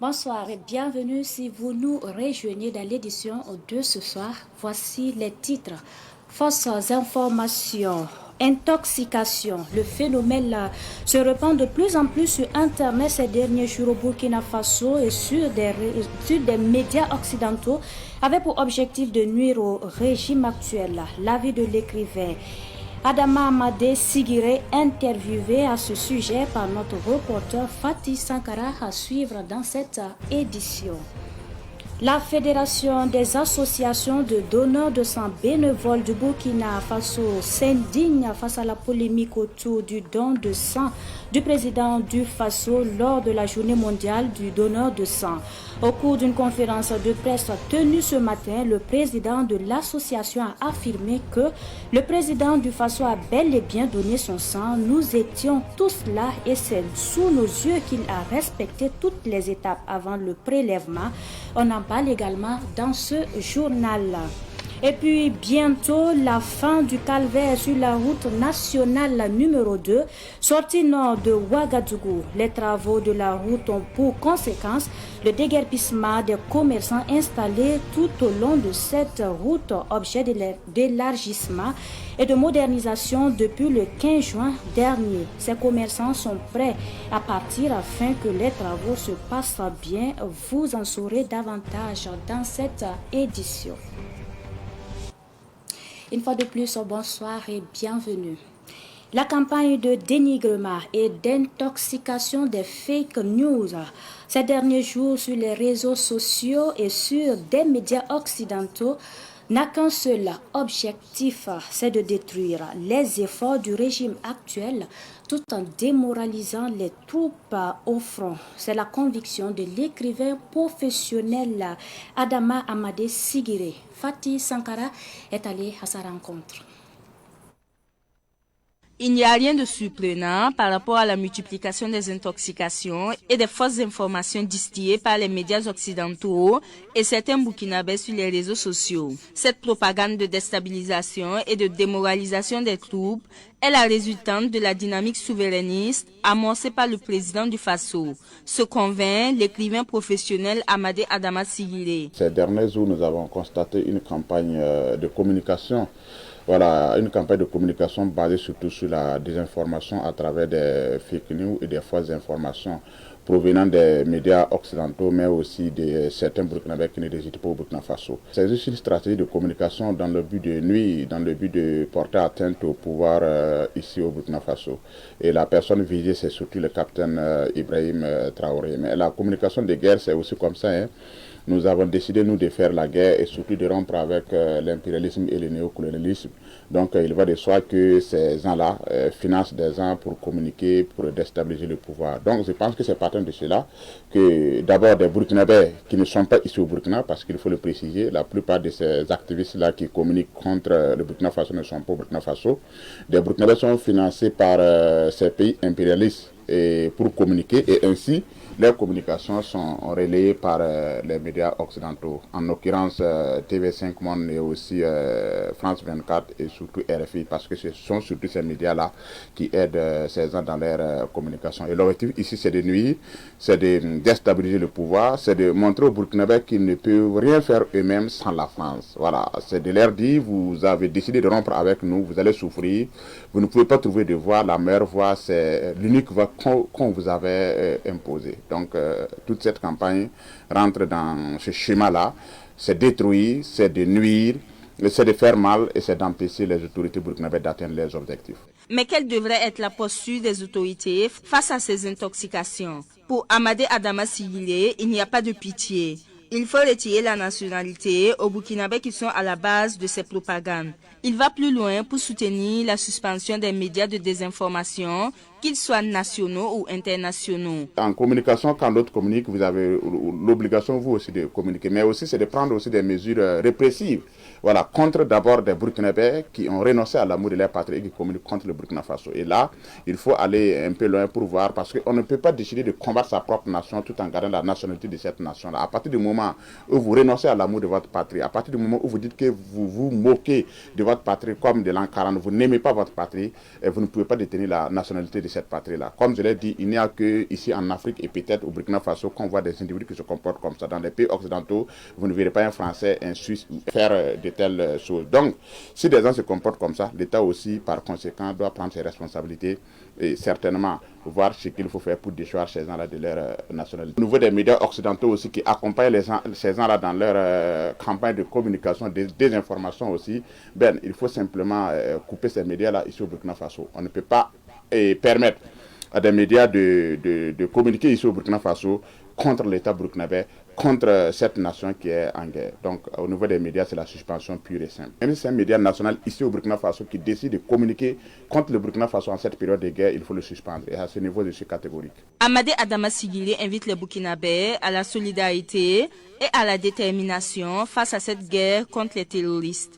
Bonsoir et bienvenue si vous nous rejoignez dans l'édition de ce soir. Voici les titres. Fausses informations, intoxication. Le phénomène se répand de plus en plus sur Internet ces derniers jours au Burkina Faso et sur des médias occidentaux avec pour objectif de nuire au régime actuel. L'avis de l'écrivain Adama Amadé Sigiré, interviewé à ce sujet par notre reporter Fatih Sankara, à suivre dans cette édition. La Fédération des associations de donneurs de sang bénévoles du Burkina Faso s'indigne face à la polémique autour du don de sang du président du Faso lors de la journée mondiale du donneur de sang. Au cours d'une conférence de presse tenue ce matin, le président de l'association a affirmé que le président du Faso a bel et bien donné son sang. Nous étions tous là et c'est sous nos yeux qu'il a respecté toutes les étapes avant le prélèvement. On en parle également dans ce journal. Et puis bientôt la fin du calvaire sur la route nationale numéro 2, sortie nord de Ouagadougou. Les travaux de la route ont pour conséquence le déguerpissement des commerçants installés tout au long de cette route, objet d'élargissement et de modernisation depuis le 15 juin dernier. Ces commerçants sont prêts à partir afin que les travaux se passent bien. Vous en saurez davantage dans cette édition. Une fois de plus, bonsoir et bienvenue. La campagne de dénigrement et d'intoxication des fake news ces derniers jours sur les réseaux sociaux et sur des médias occidentaux n'a qu'un seul objectif, c'est de détruire les efforts du régime actuel tout en démoralisant les troupes au front. C'est la conviction de l'écrivain professionnel Adama Amadé Sigiré. Fatih Sankara est allé à sa rencontre. Il n'y a rien de surprenant par rapport à la multiplication des intoxications et des fausses informations distillées par les médias occidentaux et certains Burkinabés sur les réseaux sociaux. Cette propagande de déstabilisation et de démoralisation des troupes est la résultante de la dynamique souverainiste amorcée par le président du Faso. Se convainc l'écrivain professionnel Amadé Adama Sigiré. Ces derniers jours, nous avons constaté une campagne de communication. Voilà, une campagne de communication basée surtout sur la désinformation à travers des fake news et des fausses informations provenant des médias occidentaux, mais aussi de certains Burkinabés qui ne résident pas au Burkina Faso. C'est juste une stratégie de communication dans le but de nuire, dans le but de porter atteinte au pouvoir ici au Burkina Faso. Et la personne visée, c'est surtout le capitaine Ibrahim Traoré. Mais la communication de guerre, c'est aussi comme ça, hein. Nous avons décidé, nous, de faire la guerre et surtout de rompre avec l'impérialisme et le néocolonialisme. Donc, il va de soi que ces gens-là financent des gens pour communiquer, pour déstabiliser le pouvoir. Donc, je pense que c'est partant de cela que, d'abord, des Burkinabés qui ne sont pas ici au Burkina, parce qu'il faut le préciser, la plupart de ces activistes-là qui communiquent contre le Burkina Faso ne sont pas au Burkina Faso. Des Burkinabés sont financés par ces pays impérialistes et pour communiquer et ainsi leurs communications sont relayées par les médias occidentaux, en l'occurrence TV5 Monde et aussi France 24 et surtout RFI, parce que ce sont surtout ces médias-là qui aident ces gens dans leur communication. Et l'objectif ici, c'est de nuire, c'est de déstabiliser le pouvoir, c'est de montrer aux Burkinabés qu'ils ne peuvent rien faire eux-mêmes sans la France. Voilà, c'est de leur dire, vous avez décidé de rompre avec nous, vous allez souffrir, vous ne pouvez pas trouver de voie, la meilleure voie, c'est l'unique voie qu'on vous avait imposée. Donc, toute cette campagne rentre dans ce schéma-là. C'est détruire, c'est de nuire, c'est de faire mal et c'est d'empêcher les autorités burkinabées d'atteindre leurs objectifs. Mais quelle devrait être la posture des autorités face à ces intoxications? Pour Amadé Adama Sigiré, il n'y a pas de pitié. Il faut retirer la nationalité aux Burkinabés qui sont à la base de ces propagandes. Il va plus loin pour soutenir la suspension des médias de désinformation, qu'ils soient nationaux ou internationaux. En communication, quand l'autre communique, vous avez l'obligation, vous aussi, de communiquer. Mais aussi, c'est de prendre aussi des mesures répressives. Voilà, contre d'abord des Burkinabés qui ont renoncé à l'amour de leur patrie et qui communiquent contre le Burkina Faso. Et là, il faut aller un peu loin pour voir, parce qu'on ne peut pas décider de combattre sa propre nation tout en gardant la nationalité de cette nation-là. À partir du moment où vous renoncez à l'amour de votre patrie, à partir du moment où vous dites que vous vous moquez de votre patrie comme de l'an 40, vous n'aimez pas votre patrie, et vous ne pouvez pas détenir la nationalité de cette patrie-là. Comme je l'ai dit, il n'y a que ici en Afrique et peut-être au Burkina Faso qu'on voit des individus qui se comportent comme ça. Dans les pays occidentaux, vous ne verrez pas un Français, un Suisse faire de telles choses. Donc, si des gens se comportent comme ça, l'État aussi, par conséquent, doit prendre ses responsabilités et certainement voir ce qu'il faut faire pour déchoir ces gens-là de leur nationalité. Au niveau des médias occidentaux aussi qui accompagnent ces gens-là dans leur campagne de communication, des désinformations aussi, il faut simplement couper ces médias-là ici au Burkina Faso. On ne peut pas permettre à des médias de communiquer ici au Burkina Faso contre l'État burkinabé, contre cette nation qui est en guerre. Donc, au niveau des médias, c'est la suspension pure et simple. Même si c'est un média national ici au Burkina Faso qui décide de communiquer contre le Burkina Faso en cette période de guerre, il faut le suspendre. Et à ce niveau, je suis catégorique. Amadé Adama Sigili invite les Burkinabés à la solidarité et à la détermination face à cette guerre contre les terroristes.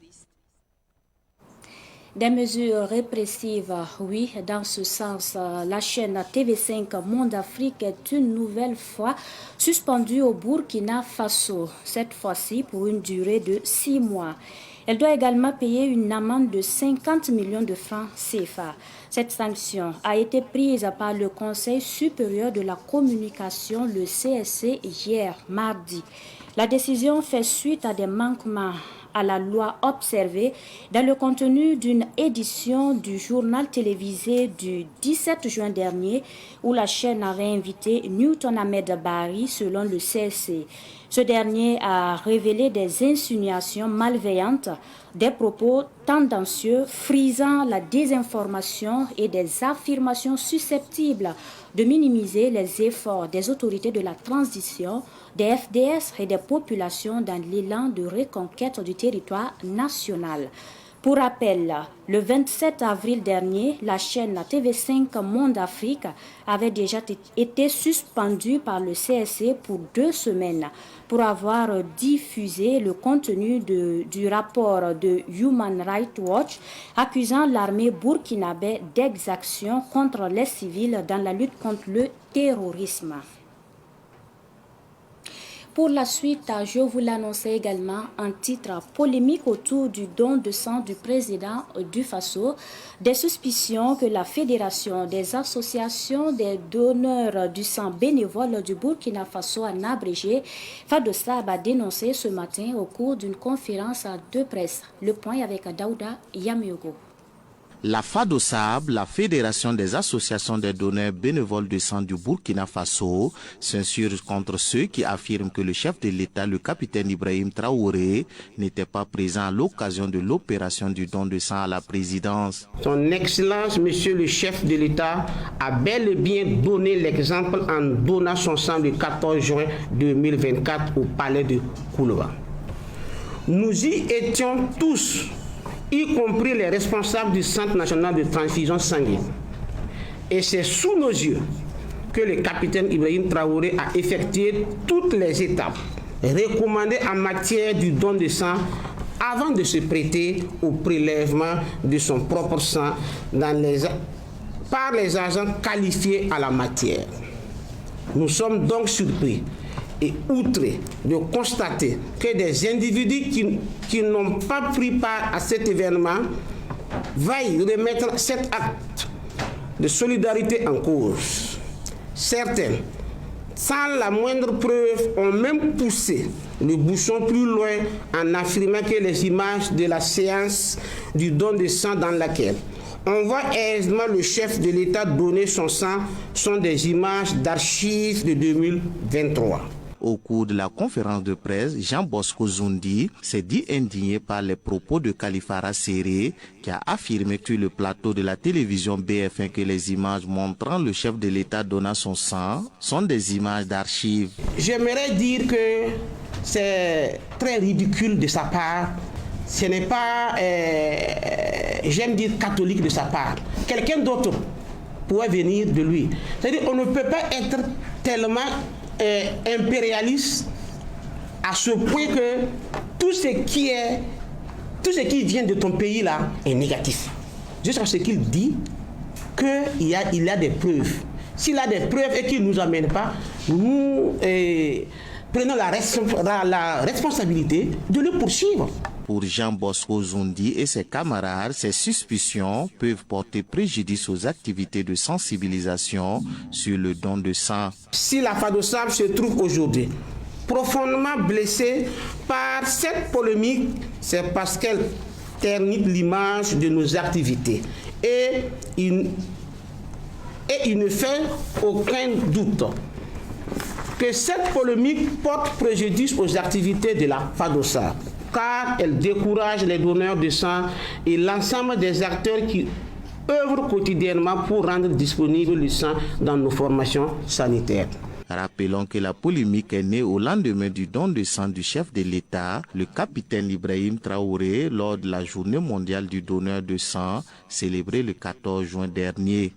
Des mesures répressives, oui, dans ce sens, la chaîne TV5 Monde Afrique est une nouvelle fois suspendue au Burkina Faso, cette fois-ci pour une durée de 6 mois. Elle doit également payer une amende de 50 millions de francs CFA. Cette sanction a été prise par le Conseil supérieur de la communication, le CSC, hier mardi. La décision fait suite à des manquements à la loi observée dans le contenu d'une édition du journal télévisé du 17 juin dernier où la chaîne avait invité Newton Ahmed Bari selon le CSC. Ce dernier a révélé des insinuations malveillantes, des propos tendancieux, frisant la désinformation et des affirmations susceptibles de minimiser les efforts des autorités de la transition, des FDS et des populations dans l'élan de reconquête du territoire national. Pour rappel, le 27 avril dernier, la chaîne TV5 Monde Afrique avait déjà été suspendue par le CSC pour 2 semaines pour avoir diffusé le contenu du rapport de Human Rights Watch accusant l'armée burkinabé d'exactions contre les civils dans la lutte contre le terrorisme. Pour la suite, je vous l'annonçais également un titre polémique autour du don de sang du président du Faso, des suspicions que la Fédération des associations des donneurs du sang bénévoles du Burkina Faso en abrégé, FADOSAB, a dénoncé ce matin au cours d'une conférence de presse. Le point avec Daouda Yamiogo. La FADOSAB, la Fédération des associations des donneurs bénévoles de sang du Burkina Faso, s'insurge contre ceux qui affirment que le chef de l'État, le capitaine Ibrahim Traoré, n'était pas présent à l'occasion de l'opération du don de sang à la présidence. Son Excellence, Monsieur le chef de l'État, a bel et bien donné l'exemple en donnant son sang le 14 juin 2024 au palais de Koulouba. Nous y étions tous, y compris les responsables du Centre national de transfusion sanguine. Et c'est sous nos yeux que le capitaine Ibrahim Traoré a effectué toutes les étapes recommandées en matière du don de sang avant de se prêter au prélèvement de son propre sang par les agents qualifiés à la matière. Nous sommes donc surpris et outré de constater que des individus qui n'ont pas pris part à cet événement vaillent remettre cet acte de solidarité en cause. Certains, sans la moindre preuve, ont même poussé le bouchon plus loin en affirmant que les images de la séance du don de sang dans laquelle on voit aisément le chef de l'État donner son sang sont des images d'archives de 2023. Au cours de la conférence de presse, Jean Bosco Zoundi s'est dit indigné par les propos de Kalifara Serré, qui a affirmé sur le plateau de la télévision BF1 que les images montrant le chef de l'État donnant son sang sont des images d'archives. J'aimerais dire que c'est très ridicule de sa part. Ce n'est pas, j'aime dire, catholique de sa part. Quelqu'un d'autre pourrait venir de lui. C'est-à-dire qu'on ne peut pas être tellement impérialiste à ce point que tout ce qui vient de ton pays là est négatif. Jusqu'à ce qu'il dit qu'il a des preuves. S'il a des preuves et qu'il ne nous amène pas, nous prenons la responsabilité de le poursuivre. Pour Jean Bosco Zundi et ses camarades, ces suspicions peuvent porter préjudice aux activités de sensibilisation sur le don de sang. Si la FADOSAB se trouve aujourd'hui profondément blessée par cette polémique, c'est parce qu'elle ternit l'image de nos activités. Et il ne fait aucun doute que cette polémique porte préjudice aux activités de la FADOSAB, car elle décourage les donneurs de sang et l'ensemble des acteurs qui œuvrent quotidiennement pour rendre disponible le sang dans nos formations sanitaires. Rappelons que la polémique est née au lendemain du don de sang du chef de l'État, le capitaine Ibrahim Traoré, lors de la journée mondiale du donneur de sang, célébrée le 14 juin dernier.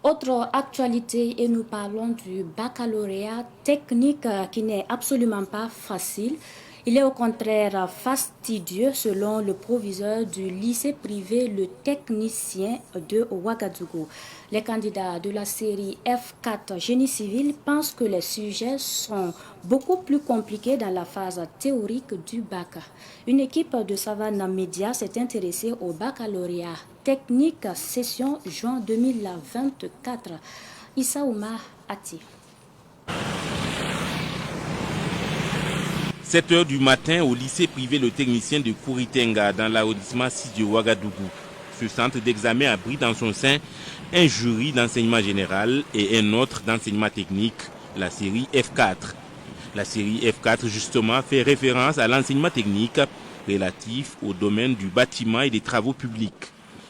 Autre actualité, et nous parlons du baccalauréat technique qui n'est absolument pas facile. Il est au contraire fastidieux selon le proviseur du lycée privé Le Technicien de Ouagadougou. Les candidats de la série F4 Génie civil pensent que les sujets sont beaucoup plus compliqués dans la phase théorique du bac. Une équipe de Savane Média s'est intéressée au baccalauréat technique session juin 2024. Issa Oumar Ati. 7 h du matin au lycée privé Le Technicien de Kouritenga dans l'arrondissement 6 de Ouagadougou. Ce centre d'examen abrite dans son sein un jury d'enseignement général et un autre d'enseignement technique, la série F4. La série F4 justement fait référence à l'enseignement technique relatif au domaine du bâtiment et des travaux publics.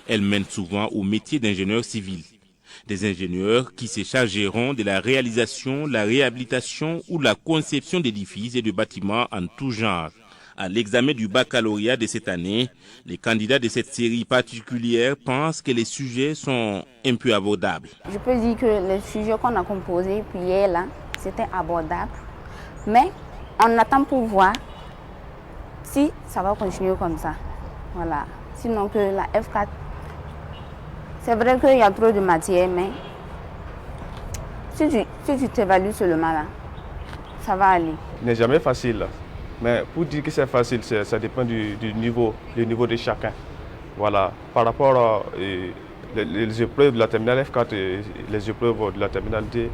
Elle mène souvent au métier d'ingénieur civil. Des ingénieurs qui se chargeront de la réalisation, la réhabilitation ou la conception d'édifices et de bâtiments en tout genre. À l'examen du baccalauréat de cette année, les candidats de cette série particulière pensent que les sujets sont un peu abordables. Je peux dire que les sujets qu'on a composés puis hier là, c'était abordable. Mais on attend pour voir si ça va continuer comme ça. Voilà. Sinon que la F4, c'est vrai qu'il y a trop de matière, mais si tu t'évalues seulement là, ça va aller. Ce n'est jamais facile. Mais pour dire que c'est facile, ça dépend du niveau de chacun. Voilà. Par rapport les épreuves de la terminale F4 et les épreuves de la terminale D,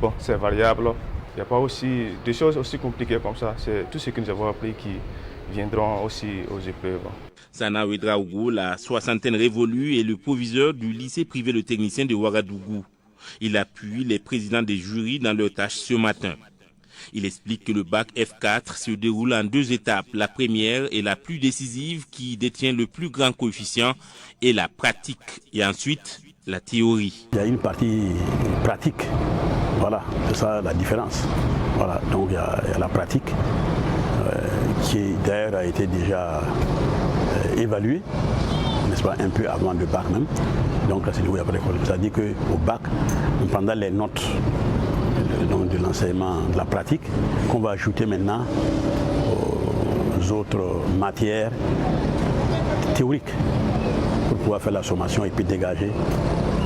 bon, c'est variable. Il n'y a pas aussi des choses aussi compliquées comme ça. C'est tout ce que nous avons appris qui viendront aussi aux épreuves. Sana Ouedraougou, la soixantaine révolue, est le proviseur du lycée privé Le Technicien de Ouagadougou. Il appuie les présidents des jurys dans leurs tâches ce matin. Il explique que le bac F4 se déroule en 2 étapes. La première est la plus décisive qui détient le plus grand coefficient et la pratique. Et ensuite, la théorie. Il y a une partie pratique. Voilà, c'est ça la différence. Voilà, donc il y a la pratique qui d'ailleurs a été déjà évaluée, n'est-ce pas, un peu avant le bac même. Donc là, c'est où il y a l'école. C'est-à-dire qu'au bac, pendant les notes de l'enseignement, de la pratique, qu'on va ajouter maintenant aux autres matières théoriques pour pouvoir faire la sommation et puis dégager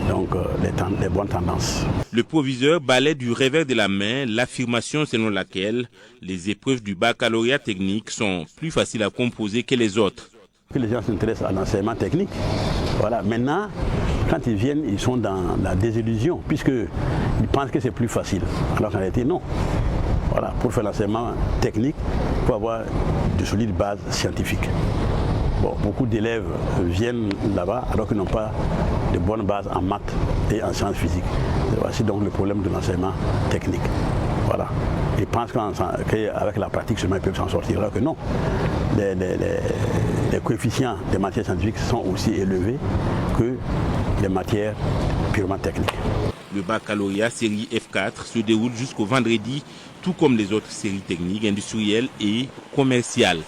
donc les bonnes tendances. Le proviseur balaie du revers de la main l'affirmation selon laquelle les épreuves du baccalauréat technique sont plus faciles à composer que les autres. Que les gens s'intéressent à l'enseignement technique. Voilà. Maintenant, quand ils viennent, ils sont dans la désillusion, puisqu'ils pensent que c'est plus facile. Alors qu'en réalité, non. Voilà. Pour faire l'enseignement technique, il faut avoir de solides bases scientifiques. Bon, beaucoup d'élèves viennent là-bas alors qu'ils n'ont pas de bonnes bases en maths et en sciences physiques. Voici donc le problème de l'enseignement technique. Voilà. Ils pensent qu'avec la pratique seulement ils peuvent s'en sortir, alors que non. Les coefficients des matières scientifiques sont aussi élevés que les matières purement techniques. Le baccalauréat série F4 se déroule jusqu'au vendredi, tout comme les autres séries techniques, industrielles et commerciales.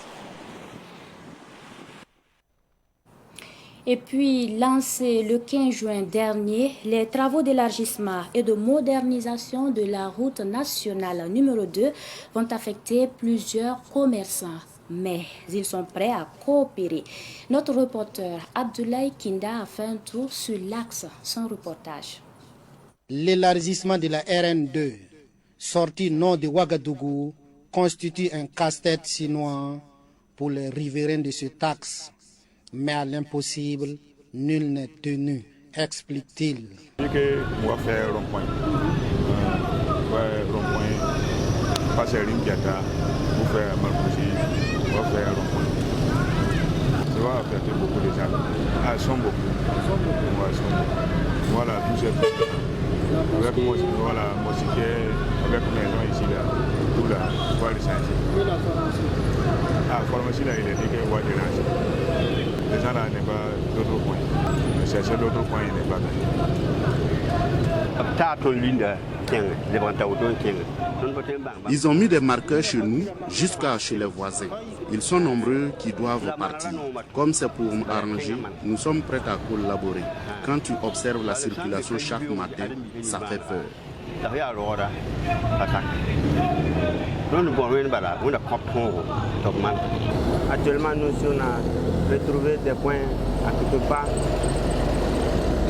Et puis, lancés le 15 juin dernier, les travaux d'élargissement et de modernisation de la route nationale numéro 2 vont affecter plusieurs commerçants. Mais ils sont prêts à coopérer. Notre reporter Abdoulaye Kinda a fait un tour sur l'axe, son reportage. L'élargissement de la RN2, sortie nord de Ouagadougou, constitue un casse-tête chinois pour les riverains de ce taxe. Mais à l'impossible, nul n'est tenu, explique-t-il. On va faire rond-point. Passer Rimkiata, pour faire Malkouchi, on va faire rond-point. Ça va affecter beaucoup de gens. Ah, ils sont beaucoup. Voilà, tout c'est avec moi, voilà, moi aussi, avec mes gens ici, là, tout là, on va les changer. Ah, la pharmacie là, il est dit qu'on va déranger. Les gens là n'est pas d'autres points. Chercher d'autres points, il n'est pas gagné. Ils ont mis des marqueurs chez nous jusqu'à chez les voisins. Ils sont nombreux qui doivent partir. Comme c'est pour m'arranger, nous sommes prêts à collaborer. Quand tu observes la circulation chaque matin, ça fait peur. Actuellement, nous on a retrouvé des points à quelque part.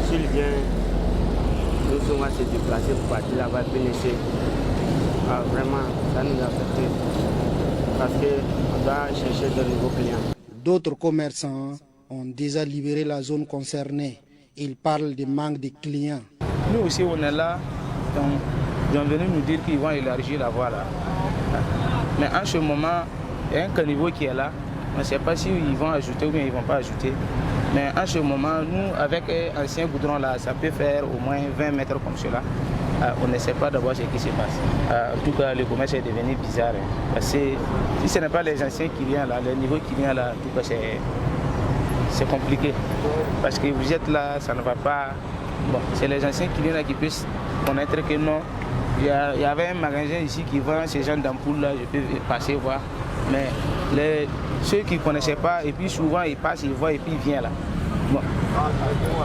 S'il vient, nous sommes à se déplacer pour partir là-bas, pénétrer. Vraiment, ça nous a affecté parce qu'on doit chercher de nouveaux clients. D'autres commerçants ont déjà libéré la zone concernée. Ils parlent du manque de clients. Nous aussi, on est là. Donc, ils sont venus nous dire qu'ils vont élargir la voie là. Mais en ce moment, il y a un caniveau qui est là. On ne sait pas s'ils vont ajouter ou bien ils ne vont pas ajouter. Mais en ce moment, nous, avec un ancien goudron là, ça peut faire au moins 20 mètres comme cela. On ne sait pas d'abord ce qui se passe. En tout cas, le commerce est devenu bizarre. Parce que si ce n'est pas les anciens clients là, le niveau client là, en tout cas, c'est compliqué. Parce que vous êtes là, ça ne va pas. Bon, c'est les anciens clients là qui peuvent connaître que non. Il y avait un magasin ici qui vend ces gens d'ampoules là, je peux passer voir. Mais ceux qui ne connaissaient pas, et puis souvent ils passent, ils voient et puis ils viennent là. Bon,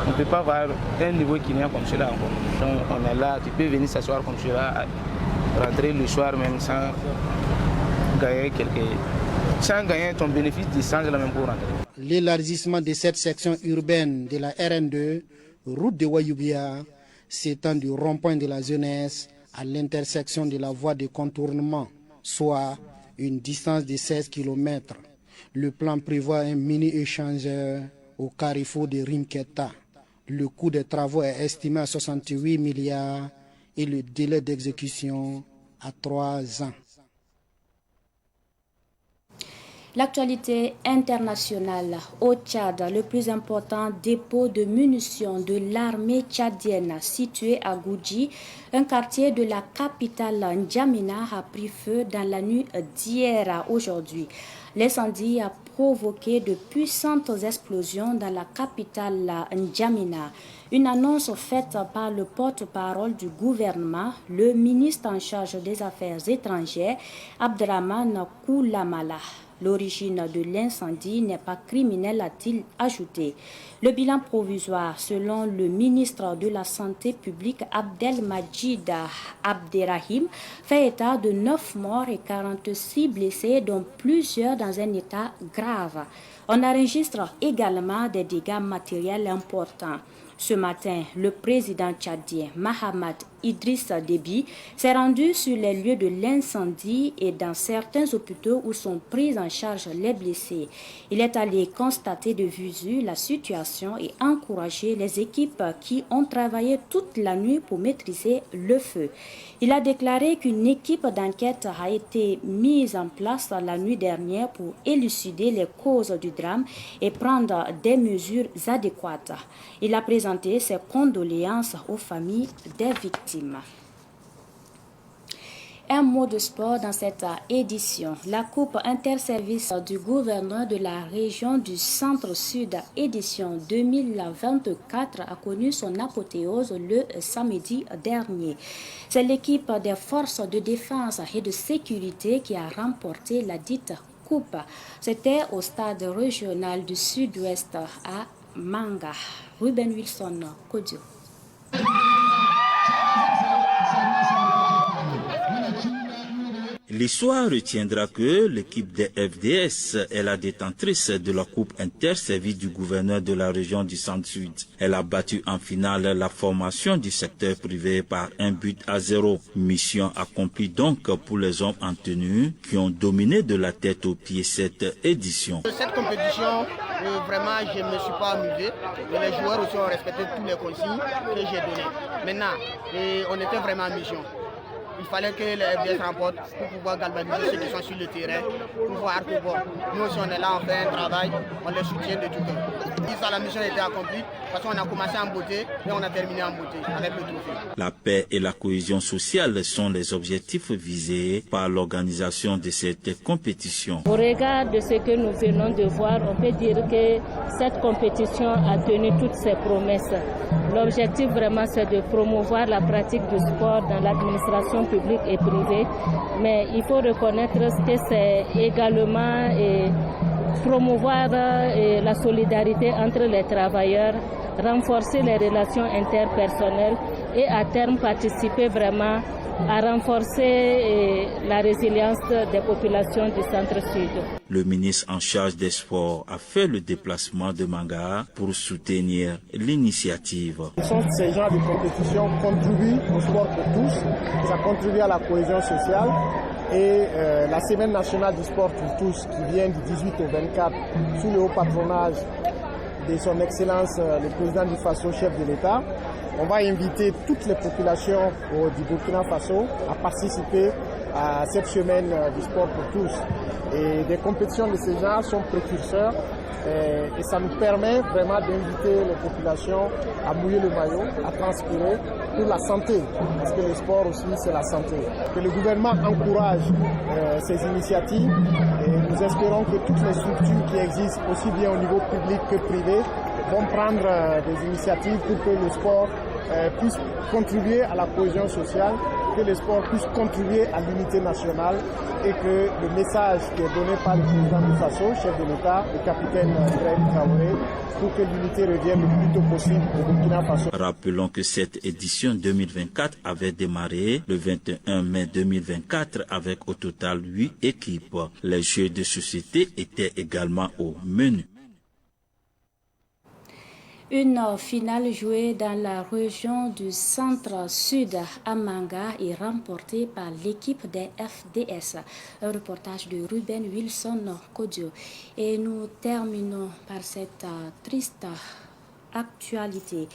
on ne peut pas avoir un niveau client comme cela encore. Donc on est là, tu peux venir s'asseoir comme cela, rentrer le soir même sans gagner ton bénéfice d'essence là même pour rentrer. L'élargissement de cette section urbaine de la RN2, route de Wayoubia, s'étend du rond-point de la jeunesse à l'intersection de la voie de contournement, soit une distance de 16 km. Le plan prévoit un mini-échangeur au carrefour de Rimketa. Le coût des travaux est estimé à 68 milliards et le délai d'exécution à 3 ans. L'actualité internationale au Tchad, le plus important dépôt de munitions de l'armée tchadienne situé à Goudji, un quartier de la capitale N'Djamena, a pris feu dans la nuit d'hier à aujourd'hui. L'incendie a provoqué de puissantes explosions dans la capitale N'Djamena. Une annonce faite par le porte-parole du gouvernement, le ministre en charge des Affaires étrangères, Abdraman Koulamala. L'origine de l'incendie n'est pas criminelle, a-t-il ajouté. Le bilan provisoire, selon le ministre de la Santé publique Abdelmajid Abderrahim, fait état de 9 morts et 46 blessés, dont plusieurs dans un état grave. On enregistre également des dégâts matériels importants. Ce matin, le président tchadien Mahamat Idriss Déby s'est rendu sur les lieux de l'incendie et dans certains hôpitaux où sont pris en charge les blessés. Il est allé constater de visu la situation et encourager les équipes qui ont travaillé toute la nuit pour maîtriser le feu. Il a déclaré qu'une équipe d'enquête a été mise en place la nuit dernière pour élucider les causes du drame et prendre des mesures adéquates. Il a présenté ses condoléances aux familles des victimes. Un mot de sport dans cette édition. La Coupe interservice du gouverneur de la région du Centre-Sud, édition 2024, a connu son apothéose le samedi dernier. C'est l'équipe des forces de défense et de sécurité qui a remporté la dite Coupe. C'était au stade régional du Sud-Ouest à Manga. Ruben Wilson, Kodio. L'histoire retiendra que l'équipe des FDS est la détentrice de la coupe interservice du gouverneur de la région du Centre-Sud. Elle a battu en finale la formation du secteur privé par 1-0. Mission accomplie donc pour les hommes en tenue qui ont dominé de la tête aux pieds cette édition. Cette compétition, vraiment, je ne me suis pas amusé. Les joueurs aussi ont respecté toutes les consignes que j'ai données. Maintenant, on était vraiment en mission. Il fallait que les FDS remportent pour pouvoir galvaniser ceux qui sont sur le terrain, pour voir que bon, nous aussi on est là, on fait un travail, on les soutient de tout cœur. La mission a été accomplie parce qu'on a commencé en beauté et on a terminé en beauté avec le trophée. La paix et la cohésion sociale sont les objectifs visés par l'organisation de cette compétition. Au regard de ce que nous venons de voir, on peut dire que cette compétition a tenu toutes ses promesses. L'objectif vraiment c'est de promouvoir la pratique du sport dans l'administration publique et privée, mais il faut reconnaître que c'est également promouvoir la solidarité entre les travailleurs, renforcer les relations interpersonnelles et à terme participer vraiment à renforcer la résilience des populations du Centre-Sud. Le ministre en charge des sports a fait le déplacement de Manga pour soutenir l'initiative. Ces genres de compétition contribuent au sport pour tous, ça contribue à la cohésion sociale. Et la Semaine nationale du sport pour tous qui vient du 18 au 24 sous le haut patronage de son Excellence le président du Faso, chef de l'État, on va inviter toutes les populations du Burkina Faso à participer à cette semaine du sport pour tous. Et des compétitions de ce genre sont précurseurs et ça nous permet vraiment d'inviter les populations à mouiller le maillot, à transpirer pour la santé, parce que le sport aussi c'est la santé. Que le gouvernement encourage ces initiatives et nous espérons que toutes les structures qui existent, aussi bien au niveau public que privé, vont prendre des initiatives pour que le sport puisse contribuer à la cohésion sociale, que le sport puisse contribuer à l'unité nationale et que le message qui est donné par le président du Faso, chef de l'État, le capitaine Ibrahim Traoré, pour que l'unité revienne le plus tôt possible au Burkina Faso. Rappelons que cette édition 2024 avait démarré le 21 mai 2024 avec au total 8 équipes. Les jeux de société étaient également au menu. Une finale jouée dans la région du Centre-Sud à Manga est remportée par l'équipe des FDS. Un reportage de Ruben Wilson Kodio. Et nous terminons par cette triste actualité.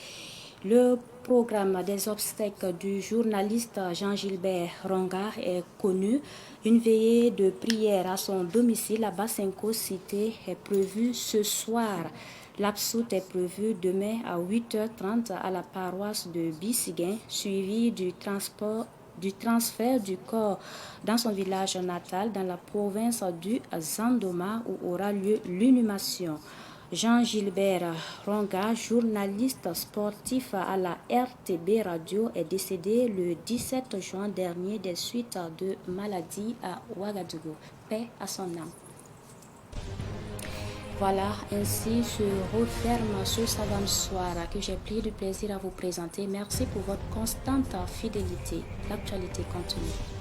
Le programme des obsèques du journaliste Jean-Gilbert Ronga est connu. Une veillée de prière à son domicile à Basenko Cité est prévue ce soir. L'absoute est prévue demain à 8h30 à la paroisse de Bissiguin, suivi du transfert du corps dans son village natal dans la province du Zandoma où aura lieu l'inhumation. Jean-Gilbert Ronga, journaliste sportif à la RTB Radio, est décédé le 17 juin dernier des suites de maladie à Ouagadougou. Paix à son âme. Voilà, ainsi se referme ce Salam Soir que j'ai pris du plaisir à vous présenter. Merci pour votre constante fidélité. L'actualité continue.